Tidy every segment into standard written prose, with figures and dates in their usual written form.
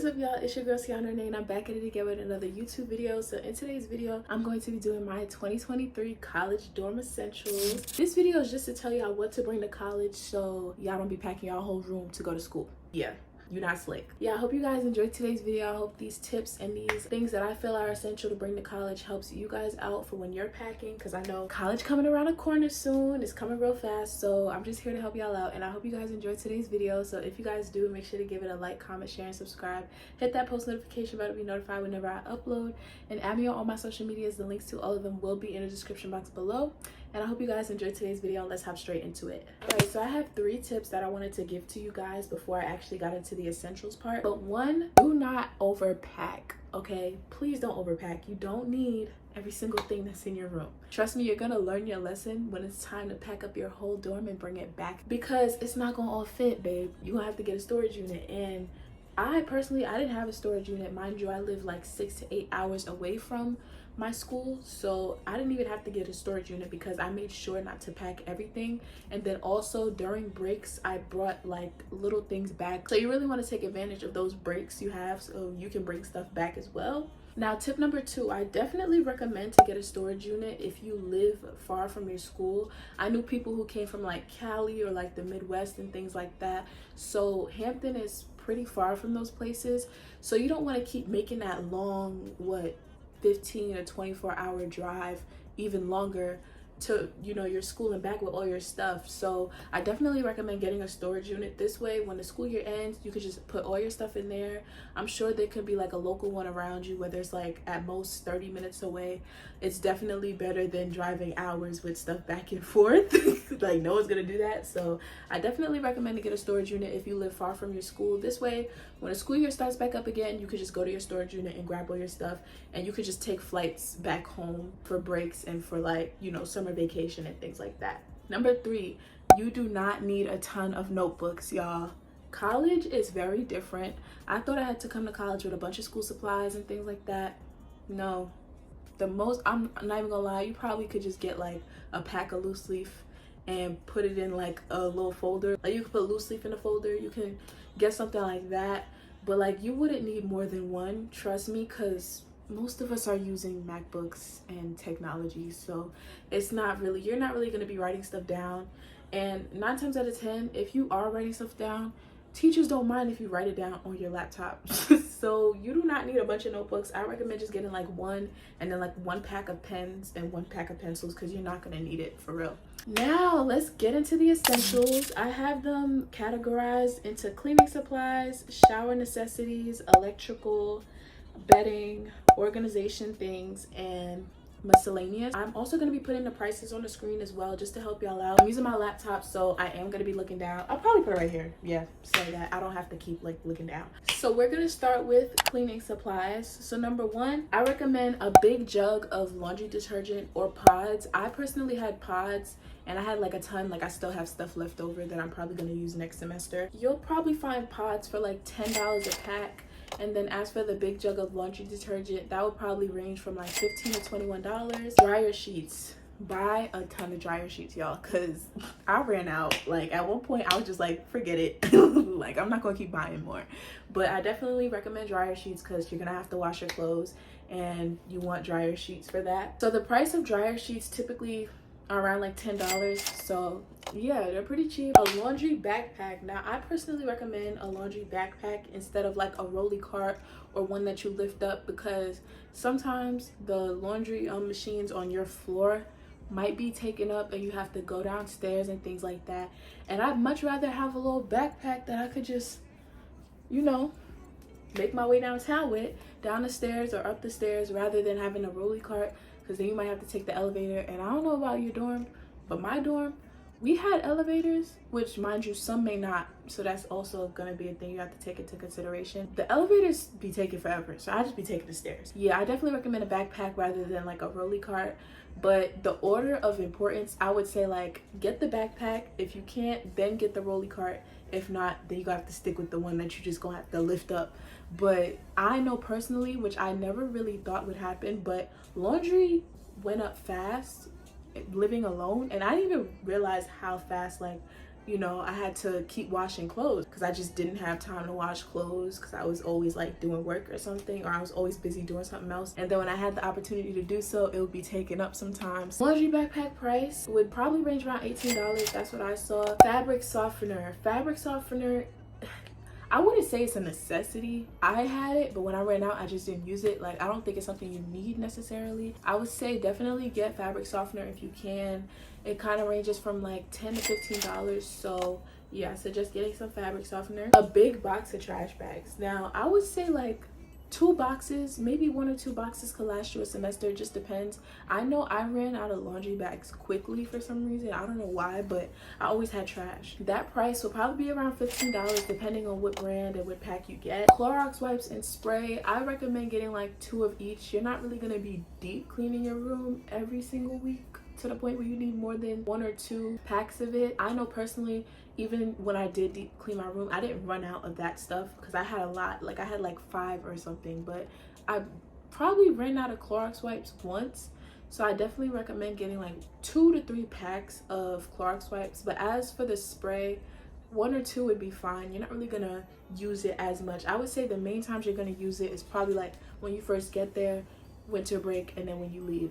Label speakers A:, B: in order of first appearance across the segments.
A: What is up, y'all? It's your girl Cianna Renee, and I'm back at it again with another YouTube video. So in today's video, I'm going to be doing my 2023 college dorm essentials. This video is just to tell y'all what to bring to college so y'all don't be packing y'all whole room to go to school. Yeah, you're not slick. Yeah, I hope you guys enjoyed today's video. I hope these tips and these things that I feel are essential to bring to college helps you guys out for when you're packing, because I know college coming around the corner soon. It's coming real fast, so I'm just here to help y'all out, and I hope you guys enjoyed today's video. So if you guys do, make sure to give it a like, comment, share, and subscribe. Hit that post notification bell to be notified whenever I upload, and add me on all my social medias. The links to all of them will be in the description box below. And I hope you guys enjoyed today's video. Let's hop straight into it. Alright, so I have 3 tips that I wanted to give to you guys before I actually got into the essentials part. But one, do not overpack, okay? Please don't overpack. You don't need every single thing that's in your room. Trust me, you're gonna learn your lesson when it's time to pack up your whole dorm and bring it back, because it's not gonna all fit, babe. You're gonna have to get a storage unit. And I personally, I didn't have a storage unit. Mind you, I live like 6 to 8 hours away from my school, so I didn't even have to get a storage unit because I made sure not to pack everything. And then also during breaks, I brought like little things back. So you really want to take advantage of those breaks you have so you can bring stuff back as well. Now, tip number 2, I definitely recommend to get a storage unit if you live far from your school. I knew people who came from like Cali or like the Midwest and things like that. So Hampton is pretty far from those places. So you don't want to keep making that long, 15 or 24-hour drive, even longer, to your school and back with all your stuff. So I definitely recommend getting a storage unit. This way, when the school year ends, you could just put all your stuff in there. I'm sure there could be like a local one around you, whether it's like at most 30 minutes away. It's definitely better than driving hours with stuff back and forth. Like, no one's gonna do that. So I definitely recommend to get a storage unit if you live far from your school. This way, when the school year starts back up again, you could just go to your storage unit and grab all your stuff, and you could just take flights back home for breaks and for like summer vacation and things like that. Number 3, you do not need a ton of notebooks, y'all. College is very different. I thought I had to come to college with a bunch of school supplies and things like that. No, I'm not even gonna lie, you probably could just get like a pack of loose leaf and put it in like a little folder. Like, you could put loose leaf in a folder. You can get something like that, but like, you wouldn't need more than one, trust me, because most of us are using MacBooks and technology, so you're not really going to be writing stuff down. And 9 times out of 10, if you are writing stuff down, teachers don't mind if you write it down on your laptop. So you do not need a bunch of notebooks. I recommend just getting like one, and then like 1 pack of pens and 1 pack of pencils, because you're not going to need it for real. Now let's get into the essentials. I have them categorized into cleaning supplies, shower necessities, electrical, bedding, organization things, and miscellaneous. I'm also going to be putting the prices on the screen as well, just to help y'all out. I'm using my laptop, so I am going to be looking down. I'll probably put it right here, yeah, so that I don't have to keep like looking down. So we're going to start with cleaning supplies. So number 1, I recommend a big jug of laundry detergent or pods. I personally had pods, and I had like a ton. Like, I still have stuff left over that I'm probably going to use next semester. You'll probably find pods for like $10 a pack. And then as for the big jug of laundry detergent, that would probably range from like $15 to $21. Dryer sheets. Buy a ton of dryer sheets, y'all, because I ran out. Like, at one point I was just like, forget it. Like, I'm not gonna keep buying more. But I definitely recommend dryer sheets, because you're gonna have to wash your clothes and you want dryer sheets for that. So the price of dryer sheets typically around like $10, so yeah, they're pretty cheap. A laundry backpack. Now, I personally recommend a laundry backpack instead of like a rolly cart or one that you lift up, because sometimes the laundry machines on your floor might be taken up and you have to go downstairs and things like that. And I'd much rather have a little backpack that I could just make my way downtown with, down the stairs or up the stairs, rather than having a rolly cart, because then you might have to take the elevator. And I don't know about your dorm, but my dorm, we had elevators, which, mind you, some may not, so that's also gonna be a thing you have to take into consideration. The elevators be taking forever, so I just be taking the stairs. Yeah, I definitely recommend a backpack rather than like a rolly cart. But the order of importance, I would say, like, get the backpack. If you can't, then get the rolly cart. If not, then you have to stick with the one that you just gonna have to lift up. But I know personally, which I never really thought would happen, but laundry went up fast living alone, and I didn't even realize how fast like you know, I had to keep washing clothes because I just didn't have time to wash clothes because I was always like doing work or something, or I was always busy doing something else. And then when I had the opportunity to do so, it would be taken up sometimes. Laundry backpack price would probably range around $18. That's what I saw. Fabric softener. Fabric softener, I wouldn't say it's a necessity. I had it, but when I ran out, I just didn't use it. Like, I don't think it's something you need necessarily. I would say definitely get fabric softener if you can. It kind of ranges from like $10 to $15. So yeah, I suggest getting some fabric softener. A big box of trash bags. Now, I would say like 2 boxes, maybe 1 or 2 boxes could last you a semester. It just depends. I know I ran out of laundry bags quickly for some reason. I don't know why, but I always had trash. That price will probably be around $15 depending on what brand and what pack you get. Clorox wipes and spray, I recommend getting like 2 of each. You're not really going to be deep cleaning your room every single week to the point where you need more than 1 or 2 packs of it. I know personally, even when I did deep clean my room, I didn't run out of that stuff because I had a lot. Like, I had like 5 or something, but I probably ran out of Clorox wipes once. So I definitely recommend getting like 2 to 3 packs of Clorox wipes. But as for the spray, 1 or 2 would be fine. You're not really gonna use it as much. I would say the main times you're gonna use it is probably like when you first get there, winter break, and then when you leave.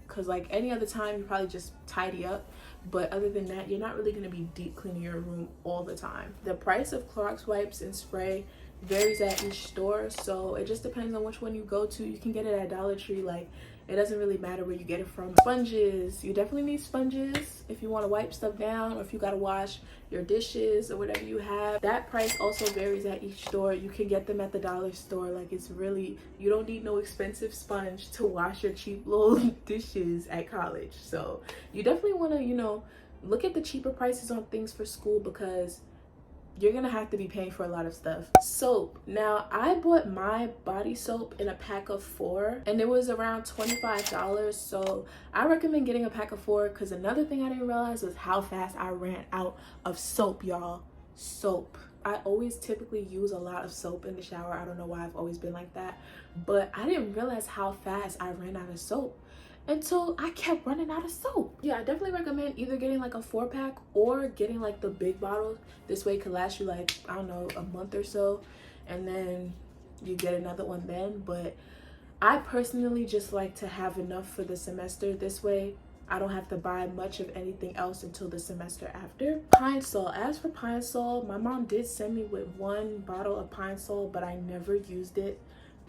A: Because like any other time, you probably just tidy up. But other than that, you're not really going to be deep cleaning your room all the time. The price of Clorox wipes and spray varies at each store, so it just depends on which one you go to. You can get it at Dollar Tree. Like, it doesn't really matter where you get it from. Sponges, you definitely need sponges if you want to wipe stuff down, or if you got to wash your dishes or whatever you have. That price also varies at each store. You can get them at the dollar store. Like, it's really, you don't need no expensive sponge to wash your cheap little dishes at college. So you definitely want to, you know, look at the cheaper prices on things for school, because you're gonna have to be paying for a lot of stuff. Soap. Now, I bought my body soap in a pack of 4 and it was around $25. So I recommend getting a pack of 4, because another thing I didn't realize was how fast I ran out of soap, y'all. Soap. I always typically use a lot of soap in the shower. I don't know why I've always been like that, but I didn't realize how fast I ran out of soap until I kept running out of soap. Yeah, I definitely recommend either getting like a 4-pack or getting like the big bottles. This way it could last you like, I don't know, a month or so, and then you get another one then. But I personally just like to have enough for the semester. This way I don't have to buy much of anything else until the semester after. Pine Sol. As for Pine Sol, my mom did send me with 1 bottle of Pine Sol, but I never used it.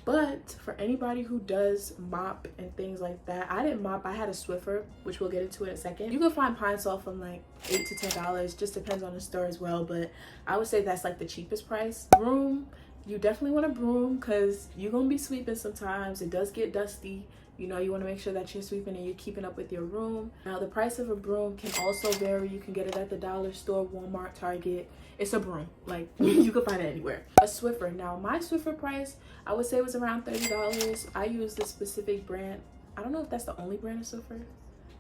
A: But for anybody who does mop and things like that, I didn't mop, I had a Swiffer, which we'll get into in a second. You can find Pine Sol from like $8 to $10, just depends on the store as well, but I would say that's like the cheapest price. Broom, you definitely want a broom, because you're gonna be sweeping sometimes. It does get dusty. You know, you want to make sure that you're sweeping and you're keeping up with your room. Now, the price of a broom can also vary. You can get it at the dollar store, Walmart, Target. It's a broom. Like, you can find it anywhere. A Swiffer. Now, my Swiffer price, I would say it was around $30. I use this specific brand. I don't know if that's the only brand of Swiffer,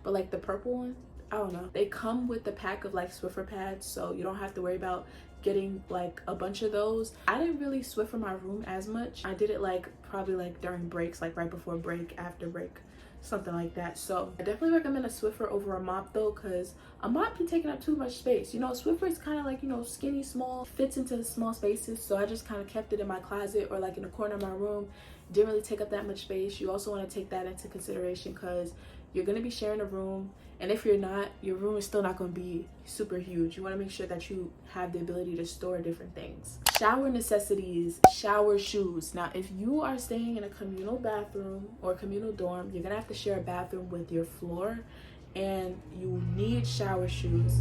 A: but like the purple one, I don't know. They come with the pack of like Swiffer pads, so you don't have to worry about getting like a bunch of those. I didn't really Swiffer my room as much. I did it like probably like during breaks, like right before break, after break, something like that. So I definitely recommend a Swiffer over a mop though, because a mop be taking up too much space. You know, Swiffer is kind of like, you know, skinny, small, fits into small spaces. So I just kind of kept it in my closet or like in the corner of my room. Didn't really take up that much space. You also want to take that into consideration, because you're going to be sharing a room, and if you're not, your room is still not going to be super huge. You want to make sure that you have the ability to store different things. Shower necessities, shower shoes. Now, if you are staying in a communal bathroom or communal dorm, you're going to have to share a bathroom with your floor, and you need shower shoes.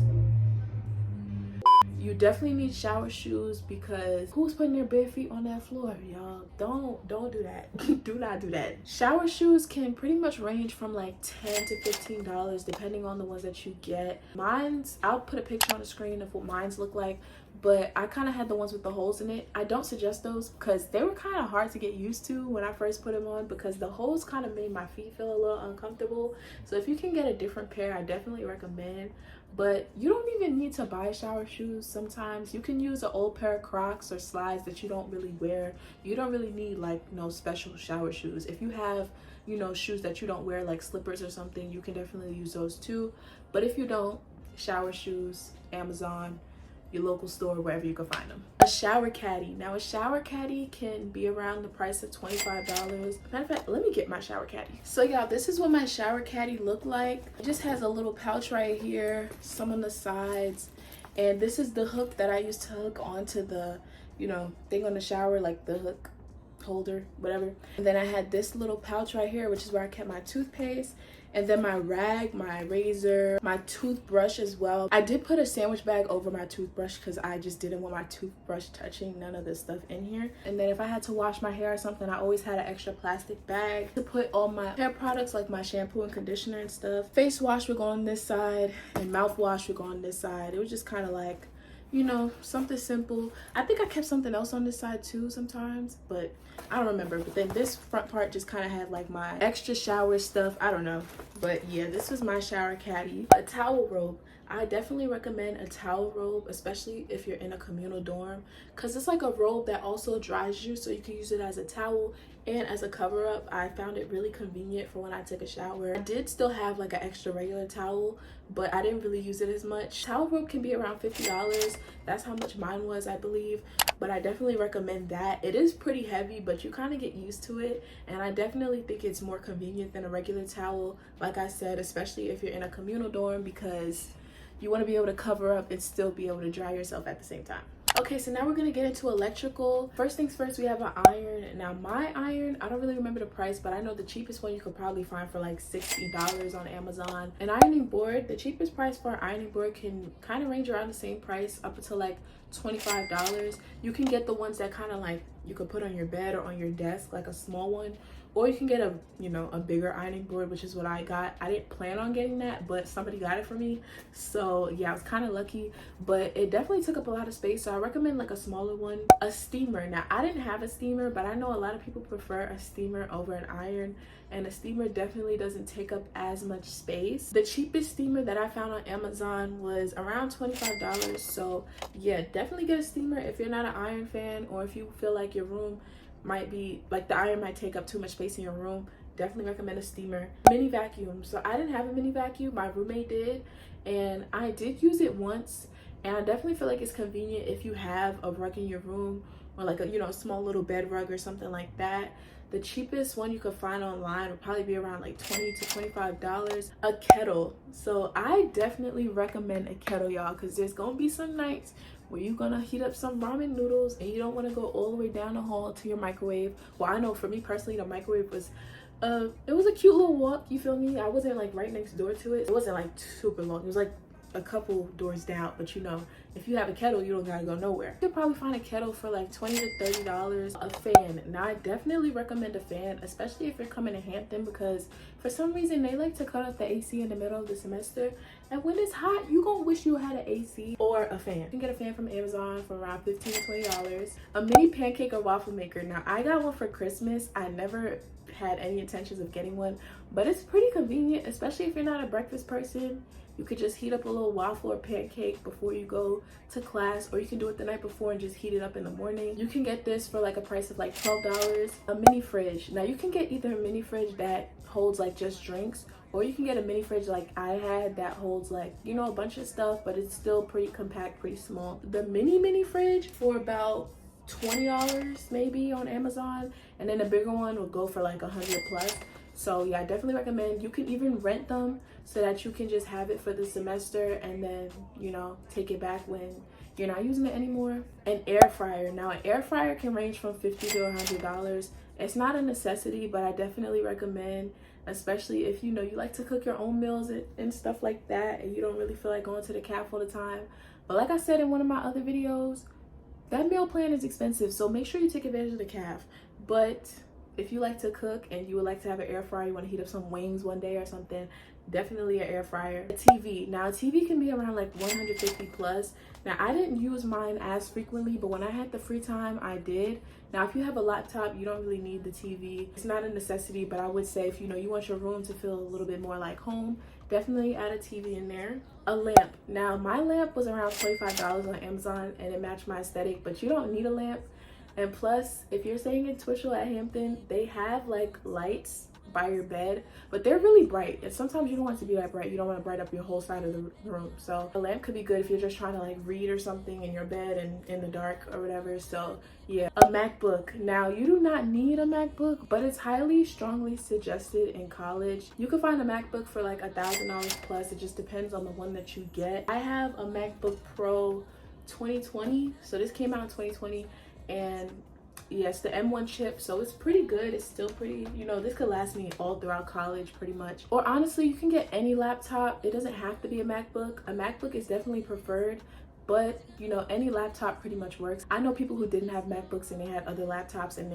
A: You definitely need shower shoes, because who's putting their bare feet on that floor, y'all? Don't do that. Do not do that. Shower shoes can pretty much range from like $10 to $15 depending on the ones that you get. Mine's, I'll put a picture on the screen of what mine's look like, but I kind of had the ones with the holes in it. I don't suggest those because they were kind of hard to get used to when I first put them on, because the holes kind of made my feet feel a little uncomfortable. So if you can get a different pair, I definitely recommend. But you don't even need to buy shower shoes. Sometimes you can use an old pair of Crocs or slides that you don't really wear. You don't really need like no special shower shoes. If you have, you know, shoes that you don't wear, like slippers or something, you can definitely use those too. But if you don't, shower shoes, Amazon, your local store, wherever you can find them. A shower caddy. Now a shower caddy can be around the price of $25. Matter of fact, let me get my shower caddy. So y'all, this is what my shower caddy look like. It just has a little pouch right here, some on the sides, and this is the hook that I used to hook onto the, you know, thing on the shower, like the hook holder, whatever. And then I had this little pouch right here, which is where I kept my toothpaste, and then my rag, my razor, my toothbrush as well. I did put a sandwich bag over my toothbrush because I just didn't want my toothbrush touching none of this stuff in here. And then if I had to wash my hair or something, I always had an extra plastic bag to put all my hair products, like my shampoo and conditioner and stuff. Face wash would go on this side and mouthwash would go on this side. It was just kind of like, you know, something simple. I think I kept something else on this side too sometimes, but I don't remember. But then this front part just kind of had like my extra shower stuff. I don't know. But yeah, this was my shower caddy. A towel robe. I definitely recommend a towel robe, especially if you're in a communal dorm, because it's like a robe that also dries you, so you can use it as a towel and as a cover up. I found it really convenient for when I took a shower. I did still have like an extra regular towel, but I didn't really use it as much. Towel robe can be around $50. That's how much mine was, I believe. But I definitely recommend that. It is pretty heavy, but you kind of get used to it, and I definitely think it's more convenient than a regular towel, like I said, especially if you're in a communal dorm, because you want to be able to cover up and still be able to dry yourself at the same time. Okay, so now we're gonna get into electrical. First things first, we have an iron. Now my iron, I don't really remember the price, but I know the cheapest one you could probably find for like $60 on Amazon. An ironing board, the cheapest price for an ironing board can kind of range around the same price up until like $25. You can get the ones that kind of like you could put on your bed or on your desk, like a small one, or you can get a, you know, a bigger ironing board, which is what I got. I didn't plan on getting that, but somebody got it for me, so yeah, I was kind of lucky. But it definitely took up a lot of space, so I recommend like a smaller one. A steamer. Now I didn't have a steamer, but I know a lot of people prefer a steamer over an iron, and a steamer definitely doesn't take up as much space. The cheapest steamer that I found on Amazon was around $25, so yeah, definitely get a steamer if you're not an iron fan, or if you feel like your room might be like the iron might take up too much space in your room. Definitely recommend a steamer. Mini vacuum. So I didn't have a mini vacuum, my roommate did, and I did use it once, and I definitely feel like it's convenient if you have a rug in your room, or like a, you know, a small little bed rug or something like that. The cheapest one you could find online would probably be around like $20 to $25. A kettle. So I definitely recommend a kettle, y'all, because there's gonna be some nights where you're gonna heat up some ramen noodles and you don't want to go all the way down the hall to your microwave. Well, I know for me personally, the microwave was it was a cute little walk, you feel me? I wasn't like right next door to it. It wasn't like super long. It was like a couple doors down, but you know, if you have a kettle, you don't gotta go nowhere. You could probably find a kettle for like $20 to $30. A fan. Now I definitely recommend a fan, especially if you're coming to Hampton, because for some reason they like to cut off the AC in the middle of the semester, and when it's hot, you gonna wish you had an AC or a fan. You can get a fan from Amazon for around $15 to $20. A mini pancake or waffle maker. Now I got one for Christmas. I never had any intentions of getting one, but it's pretty convenient, especially if you're not a breakfast person. You could just heat up a little waffle or pancake before you go to class, or you can do it the night before and just heat it up in the morning. You can get this for like a price of like $12. A mini fridge. Now you can get either a mini fridge that holds like just drinks, or you can get a mini fridge like I had that holds like, you know, a bunch of stuff, but it's still pretty compact, pretty small. The mini fridge for about $20 maybe on Amazon, and then the bigger one will go for like 100 plus. So yeah, I definitely recommend. You can even rent them so that you can just have it for the semester and then, you know, take it back when you're not using it anymore. An air fryer. Now an air fryer can range from $50 to $100. It's not a necessity, but I definitely recommend, especially if you know you like to cook your own meals and stuff like that, and you don't really feel like going to the caf all the time. But like I said in one of my other videos, that meal plan is expensive, so make sure you take advantage of the caf. But if you like to cook and you would like to have an air fryer, you want to heat up some wings one day or something, definitely an air fryer. A TV. Now a TV can be around like 150 plus. Now I didn't use mine as frequently, but when I had the free time, I did. Now if you have a laptop, you don't really need the TV. It's not a necessity, but I would say if you know you want your room to feel a little bit more like home, definitely add a TV in there. A lamp. Now my lamp was around $25 on Amazon and it matched my aesthetic, but you don't need a lamp. And plus, if you're staying in Twitchell at Hampton, they have like lights by your bed, but they're really bright, and sometimes you don't want it to be that bright. You don't want to bright up your whole side of the room. So a lamp could be good if you're just trying to like read or something in your bed and in the dark or whatever. So yeah, a MacBook. Now you do not need a MacBook, but it's highly strongly suggested in college. You can find a MacBook for like $1,000 plus. It just depends on the one that you get. I have a MacBook Pro 2020, so this came out in 2020, and yes, the M1 chip, so it's pretty good. It's still pretty, you know, this could last me all throughout college pretty much. Or honestly, you can get any laptop. It doesn't have to be a MacBook. A MacBook is definitely preferred, but you know, any laptop pretty much works. I know people who didn't have MacBooks and they had other laptops and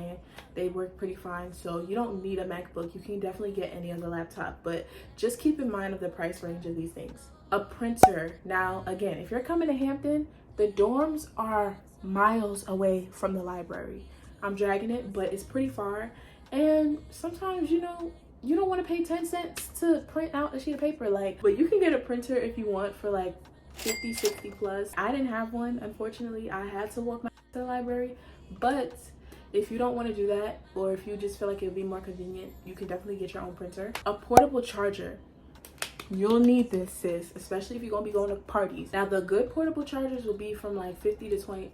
A: they work pretty fine. So you don't need a MacBook. You can definitely get any other laptop, but just keep in mind of the price range of these things. A printer. Now again, if you're coming to Hampton, the dorms are miles away from the library. I'm dragging it, but it's pretty far, and sometimes, you know, you don't want to pay 10 cents to print out a sheet of paper, like, but you can get a printer if you want for like 50, 60 plus. I didn't have one, unfortunately. I had to walk my to the library, but if you don't want to do that, or if you just feel like it would be more convenient, you can definitely get your own printer. A portable charger. You'll need this, sis, especially if you're gonna be going to parties. Now the good portable chargers will be from like 50 to 20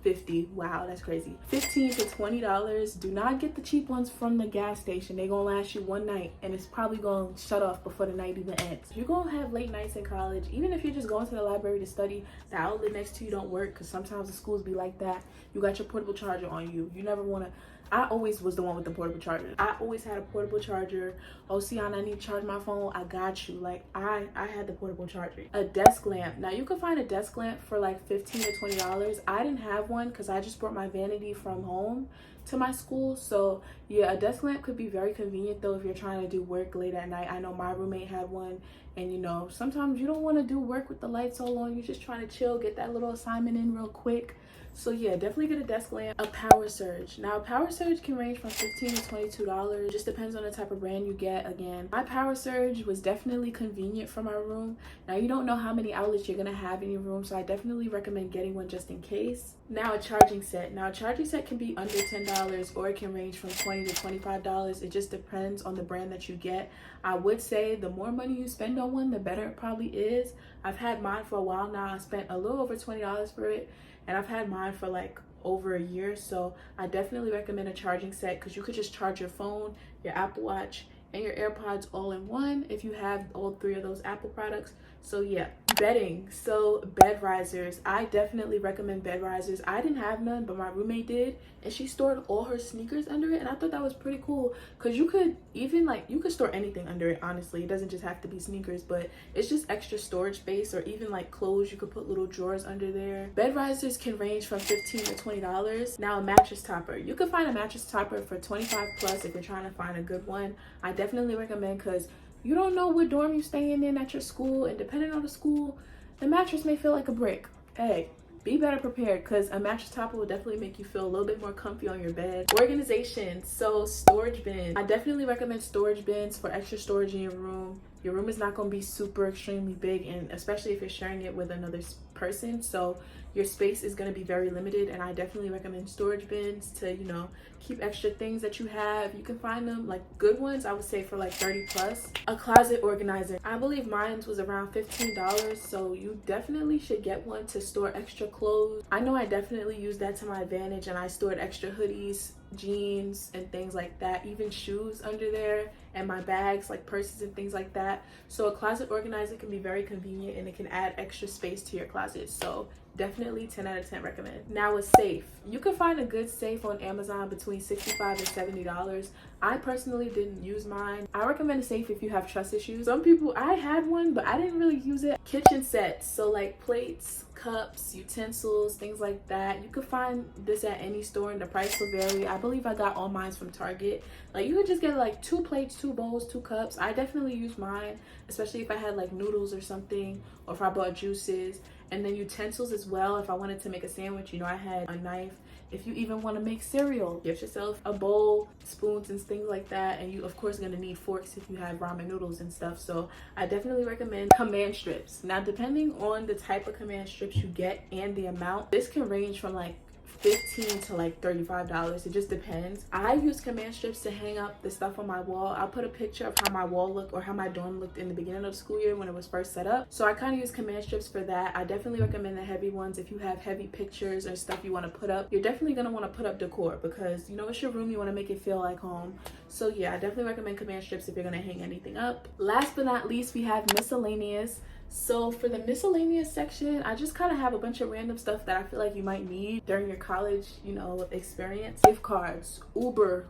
A: 50, wow, that's crazy, $15 to $20. Do not get the cheap ones from the gas station. They're gonna last you one night, and it's probably gonna shut off before the night even ends. You're gonna have late nights in college. Even if you're just going to the library to study, the outlet next to you don't work, because sometimes the schools be like that. You got your portable charger on you. You never want to. I always was the one with the portable charger. I always had a portable charger. Oh, Cianna, I need to charge my phone. I got you. Like, I had the portable charger. A desk lamp. Now, you can find a desk lamp for like $15 to $20. I didn't have one because I just brought my vanity from home to my school. So, yeah, a desk lamp could be very convenient, though, if you're trying to do work late at night. I know my roommate had one. And, you know, sometimes you don't want to do work with the lights all on. You're just trying to chill, get that little assignment in real quick. So yeah, definitely get a desk lamp. A power surge. Now, a power surge can range from $15 to $22. Just depends on the type of brand you get. Again, my power surge was definitely convenient for my room. Now, you don't know how many outlets you're gonna have in your room, so I definitely recommend getting one just in case. Now, a charging set. Now, a charging set can be under $10, or it can range from $20 to $25. It just depends on the brand that you get. I would say the more money you spend on one, the better it probably is. I've had mine for a while now. I spent a little over $20 for it, and I've had mine for like over a year. So I definitely recommend a charging set, because you could just charge your phone, your Apple Watch, and your AirPods all in one if you have all three of those Apple products. So yeah, bedding. So bed risers. I definitely recommend bed risers. I didn't have none, but my roommate did, and she stored all her sneakers under it, and I thought that was pretty cool, because you could even like, you could store anything under it, honestly. It doesn't just have to be sneakers, but it's just extra storage space, or even like clothes. You could put little drawers under there. Bed risers can range from $15 to $20. Now, a mattress topper. You can find a mattress topper for 25 plus if you're trying to find a good one. I definitely recommend, because you don't know what dorm you're staying in at your school, and depending on the school, the mattress may feel like a brick. Hey, be better prepared, because a mattress topper will definitely make you feel a little bit more comfy on your bed. Organization. So storage bins. I definitely recommend storage bins for extra storage in your room. Your room is not going to be super extremely big, and especially if you're sharing it with another person, so your space is going to be very limited. And I definitely recommend storage bins to, you know, keep extra things that you have. You can find them, like good ones, I would say for like 30 plus. A closet organizer. I believe mine was around $15, so you definitely should get one to store extra clothes. I know I definitely used that to my advantage, and I stored extra hoodies, jeans, and things like that, even shoes under there, and my bags, like purses and things like that. So a closet organizer can be very convenient, and it can add extra space to your closet. So definitely 10 out of 10 recommend. Now, a safe. You can find a good safe on Amazon between $65 and $70. I personally didn't use mine. I recommend a safe if you have trust issues. Some people, I had one, but I didn't really use it. Kitchen sets, so like plates, cups, utensils, things like that. You could find this at any store, and the price will vary. I believe I got all mine from Target. Like, you could just get like 2 plates, 2 bowls, 2 cups. I definitely use mine, especially if I had like noodles or something, or if I bought juices. And then utensils as well. If I wanted to make a sandwich, you know, I had a knife. If you even want to make cereal, get yourself a bowl, spoons, and things like that. And you, of course, are going to need forks if you have ramen noodles and stuff. So I definitely recommend command strips. Now, depending on the type of command strips you get and the amount, this can range from like $15 to like $35. It just depends. I use command strips to hang up the stuff on my wall. I'll put a picture of how my wall looked or how my dorm looked in the beginning of the school year when it was first set up. So I kind of use command strips for that. I definitely recommend the heavy ones if you have heavy pictures or stuff you want to put up. You're definitely going to want to put up decor because, you know, it's your room. You want to make it feel like home. So yeah, I definitely recommend command strips if you're going to hang anything up. Last but not least, we have miscellaneous. So for the miscellaneous section, I just kind of have a bunch of random stuff that I feel like you might need during your college, you know, experience. Gift cards, Uber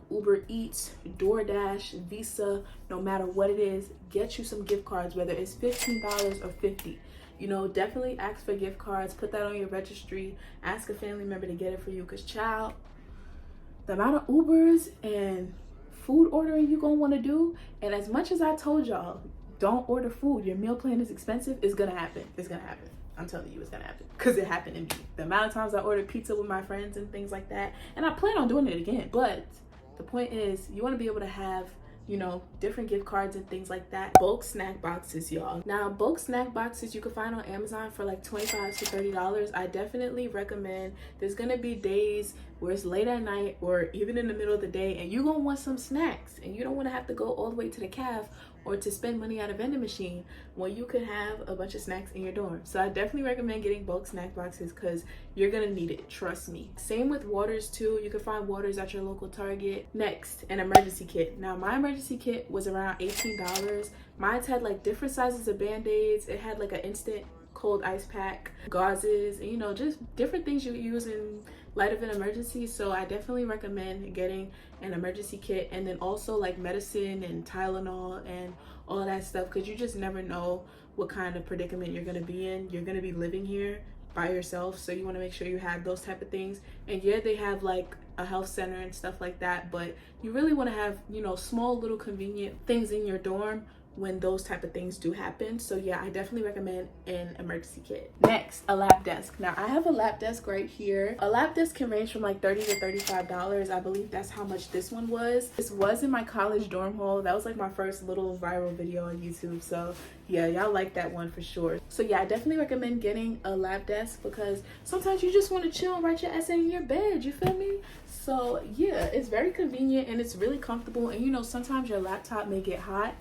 A: Eats, DoorDash, Visa, no matter what it is, get you some gift cards, whether it's $15 or $50. You know, definitely ask for gift cards, put that on your registry, ask a family member to get it for you, because child, the amount of Ubers and food ordering you gonna want to do, and as much as I told y'all, don't order food, your meal plan is expensive, it's gonna happen. It's gonna happen. I'm telling you, it's gonna happen, because it happened to me. The amount of times I ordered pizza with my friends and things like that, and I plan on doing it again. But the point is, you want to be able to have, you know, different gift cards and things like that. Bulk snack boxes, y'all. Now, bulk snack boxes you can find on Amazon for like $25 to $30. I definitely recommend. There's gonna be days where it's late at night or even in the middle of the day and you're gonna want some snacks and you don't want to have to go all the way to the caf or to spend money at a vending machine when you could have a bunch of snacks in your dorm. So I definitely recommend getting bulk snack boxes because you're gonna need it, trust me. Same with waters too. You can find waters at your local Target. Next, an emergency kit. Now my emergency kit was around $18. Mine had like different sizes of band-aids. It had like an instant cold ice pack, gauzes, and you know, just different things you use in light of an emergency. So I definitely recommend getting an emergency kit, and then also like medicine and Tylenol and all that stuff, because you just never know what kind of predicament you're going to be in. You're going to be living here by yourself, so you want to make sure you have those type of things. And yeah, they have like a health center and stuff like that, but you really want to have, you know, small little convenient things in your dorm when those type of things do happen. So yeah, I definitely recommend an emergency kit. Next, a lap desk. Now I have a lap desk right here. A lap desk can range from like $30 to $35. I believe that's how much this one was. This was in my college dorm hall. That was like my first little viral video on YouTube. So yeah, y'all like that one for sure. So yeah, I definitely recommend getting a lap desk because sometimes you just want to chill and write your essay in your bed, you feel me? So yeah, it's very convenient and it's really comfortable. And you know, sometimes your laptop may get hot,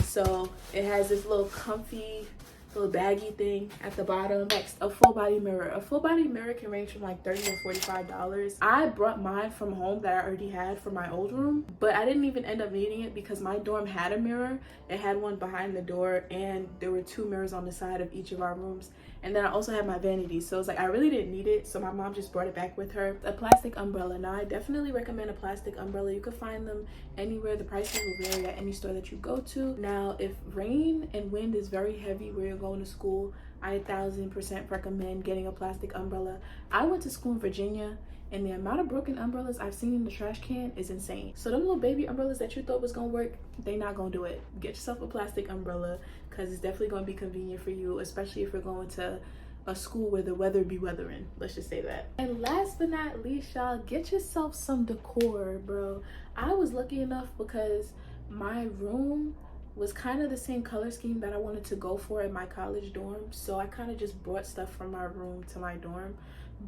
A: so it has this little comfy little baggy thing at the bottom. Next, a full body mirror. A full body mirror can range from like $30 to $45. I brought mine from home that I already had for my old room, but I didn't even end up needing it because my dorm had a mirror. It had one behind the door and there were 2 mirrors on the side of each of our rooms. And then I also had my vanity, so it's like I really didn't need it, so my mom just brought it back with her. A plastic umbrella. Now I definitely recommend a plastic umbrella. You can find them anywhere. The prices will vary at any store that you go to. Now if rain and wind is very heavy where you're going to school, I 1000% recommend getting a plastic umbrella. I went to school in Virginia, and the amount of broken umbrellas I've seen in the trash can is insane. So them little baby umbrellas that you thought was gonna work, they not gonna do it. Get yourself a plastic umbrella because it's definitely gonna be convenient for you, especially if you're going to a school where the weather be weathering. Let's just say that. And last but not least, y'all, get yourself some decor, bro. I was lucky enough because my room was kind of the same color scheme that I wanted to go for in my college dorm. So I kind of just brought stuff from my room to my dorm.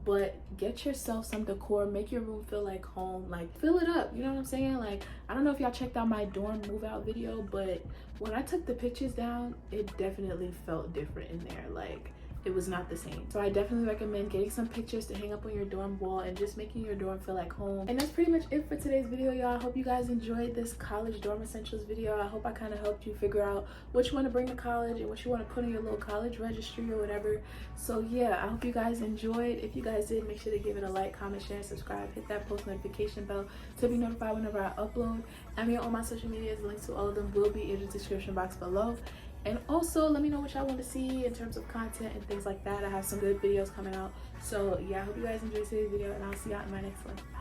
A: But get yourself some decor, make your room feel like home, like fill it up, you know what I'm saying? Like, I don't know if y'all checked out my dorm move out video, but when I took the pictures down, it definitely felt different in there. Like, it was not the same. So I definitely recommend getting some pictures to hang up on your dorm wall and just making your dorm feel like home. And that's pretty much it for today's video, y'all. I hope you guys enjoyed this college dorm essentials video. I hope I kind of helped you figure out what you want to bring to college and what you want to put in your little college registry or whatever. So yeah, I hope you guys enjoyed. If you guys did, make sure to give it a like, comment, share, and subscribe. Hit that post notification bell to be notified whenever I upload. I'm here on my social medias. Links to all of them will be in the description box below. And also let me know what y'all want to see in terms of content and things like that. I have some good videos coming out. So yeah, I hope you guys enjoyed today's video and I'll see y'all in my next one. Bye.